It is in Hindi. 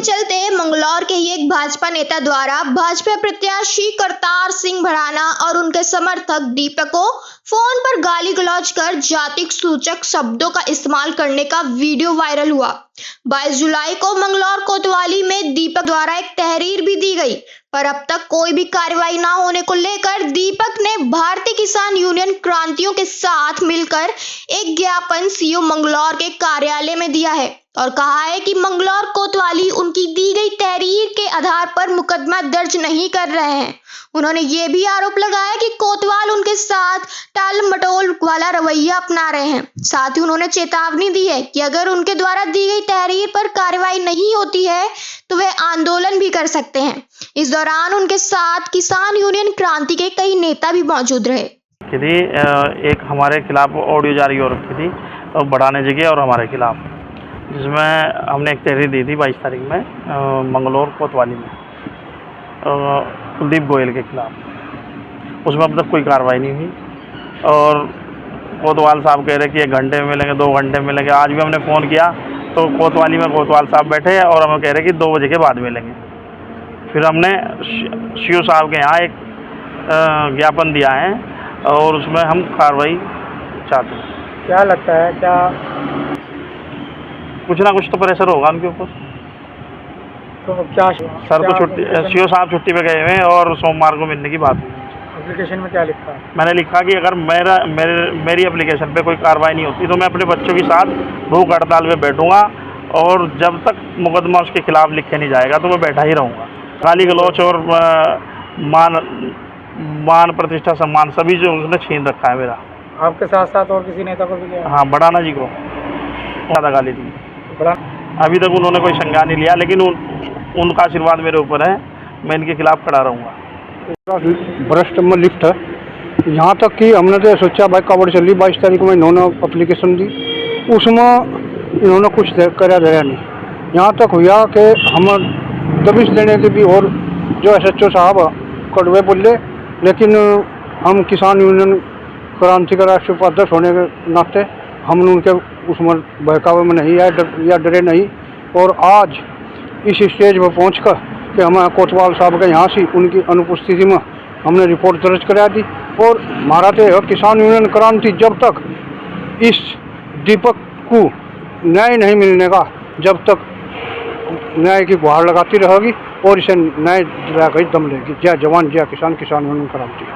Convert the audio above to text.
के चलते मंगलौर के ही एक भाजपा नेता द्वारा भाजपा प्रत्याशी करतार सिंह भड़ाना और उनके समर्थक दीपक को फोन पर गाली गलौज कर जातिक सूचक शब्दों का इस्तेमाल करने का वीडियो वायरल हुआ। 22 जुलाई को मंगलौर कोतवाली में दीपक द्वारा एक तहरीर भी दी गई, पर अब तक कोई भी कार्रवाई न होने को लेकर दीपक ने भारतीय किसान यूनियन क्रांतियों के साथ मिलकर एक ज्ञापन सीओ मंगलौर के कार्यालय में दिया है और कहा है कि मंगलौर कोतवाली उनकी दी गई तहरीर के आधार पर मुकदमा दर्ज नहीं कर रहे हैं। उन्होंने ये भी आरोप लगाया कि कोतवाल उनके साथ टाल मटोल वाला रवैया अपना रहे हैं। साथ ही उन्होंने चेतावनी दी है कि अगर उनके द्वारा दी गई तहरीर पर कार्रवाई नहीं होती है तो वे आंदोलन भी कर सकते हैं। इस दौरान उनके साथ किसान यूनियन क्रांति के कई नेता भी मौजूद रहे। एक हमारे खिलाफ ऑडियो जारी हो रखी थी और बढ़ाने जगह और हमारे खिलाफ, जिसमें हमने एक तहरीर दी थी 22 तारीख में मंगलौर कोतवाली में कुलदीप गोयल के खिलाफ। उसमें अब तक कोई कार्रवाई नहीं हुई और कोतवाल साहब कह रहे कि 1 घंटे में मिलेंगे, 2 घंटे में मिलेंगे। आज भी हमने फ़ोन किया तो कोतवाली में कोतवाल साहब बैठे हैं और हमें कह रहे कि 2 बजे के बाद मिलेंगे। फिर हमने सीओ साहब के यहाँ एक ज्ञापन दिया है और उसमें हम कार्रवाई चाहते हैं। क्या लगता है, क्या कुछ ना कुछ तो प्रेशर होगा उनके ऊपर। तो क्या सर को छुट्टी, सीओ साहब छुट्टी पे गए हुए हैं और सोमवार को मिलने की बात हुई। एप्लीकेशन में क्या लिखा है? मैंने लिखा कि अगर मेरी एप्लीकेशन पे कोई कार्रवाई नहीं होती तो मैं अपने बच्चों के साथ भूख हड़ताल पे बैठूंगा और जब तक मुकदमा उसके खिलाफ लिखे नहीं जाएगा तो मैं बैठा ही रहूँगा। गाली गलौच और मान प्रतिष्ठा सम्मान सभी जो उसने छीन रखा है मेरा। आपके साथ साथ और किसी नेता को भी किया? हाँ, बढ़ाना जी को ज़्यादा गाली दी। अभी तक उन्होंने कोई संज्ञान नहीं लिया, लेकिन उनका आशीर्वाद मेरे ऊपर है, मैं इनके खिलाफ खड़ा रहूँगा। भ्रष्ट में लिफ्ट है, यहाँ तक कि हमने तो सोचा भाई खबर चली 22 तारीख में इन्होंने एप्लीकेशन दी, उसमें इन्होंने कुछ करा गया नहीं। यहाँ तक हुआ कि हम दबिश देने के भी और जो SHO साहब कड़वे बोले, लेकिन हम किसान यूनियन क्रांति का राष्ट्रीय उपाध्यक्ष होने के नाते हम उनके उसमें बहकावे में नहीं आए या डरे नहीं। और आज इस स्टेज पर पहुंचकर कि हमें कोतवाल साहब के यहाँ से उनकी अनुपस्थिति में हमने रिपोर्ट दर्ज करा दी। और हमारा तो किसान यूनियन क्रांति जब तक इस दीपक को न्याय नहीं मिलने का, जब तक न्याय की गुहार लगाती रहेगी और इसे न्याय दिलाकर दम लेगी। जय जवान जय किसान, किसान यूनियन क्रांति।